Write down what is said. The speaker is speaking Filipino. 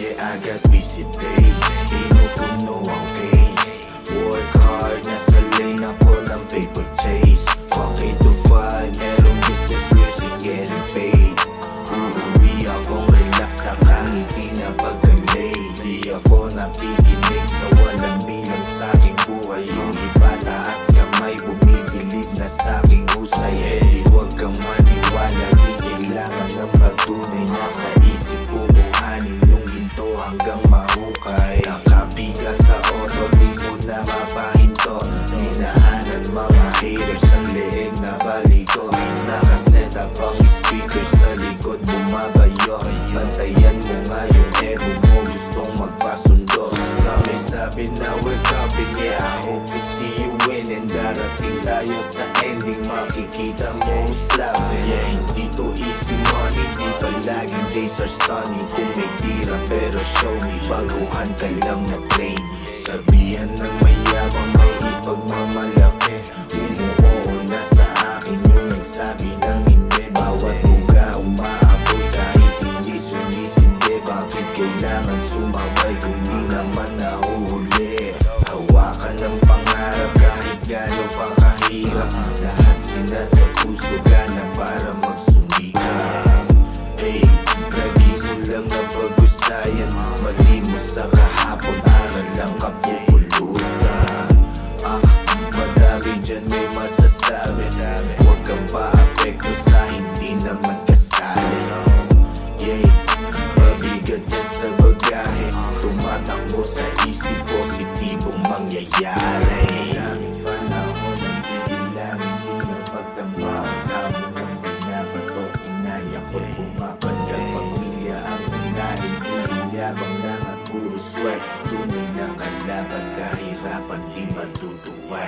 Yeah, I got busy days, pinupuno ang case. Work hard, nasa lane ako ng paper chase. Fuck 8 to 5, merong business, music, getting paid. Uuwi akong relax, nakangiti na pagka-late. Di ako nakikinig sa walang bilang sa'king buhay. Yung iba taas kamay, bumibilib na sa'king husay. Eh di huwag kang maniwala, di kailangan ng patunay. Nasa isip ko kuhanin yung ginto hanggang mahukay. Nakapiga sa auto, di mo na mapahinto. Hinahanan mga haters ang leeg na baligo. Nakaset up ang speaker sa likod bumabayo. Bantayan mo nga yung ego mo, gustong magpasundo. Sabi na we're coming, yeah, I hope to see you winning. Darating tayo sa ending, makikita mo who's laughing. Yeah, hindi to easy money, di palaging days are sunny. Kung may tira pero show me, baguhan ka lang na train. Sabihan ng mayabang may ipagmamalaki. Umuoo na sa akin yung nagsabi ng hindi. Bawat buga umaapoy kahit hindi sumisindi. Bakit kailangan sumabay kung di naman nahuhuli? Hawakan ng pangarap kahit gano'n pa kahirap. Lahat sila sa puso gana para magsumikap. Hey, lagi mo lang na pag-usayan. Mali mo sa kahapon, aral lang kapupulutan. Madami dyan may masasabi. Huwag kang pa-apekto sa hindi naman kasali. Yeah, mabigat yan sa bagahe. Tumatakbo sa isip, positibong mangyayari. Daming panahon ang bigilangin, di na pagtambahan. Habang ang pinapatok, inayakot, pumapadyan. Pamilya ang unahin, yabang lang at puro swag. Tunay na kalaban, kahirapan di matutuwa.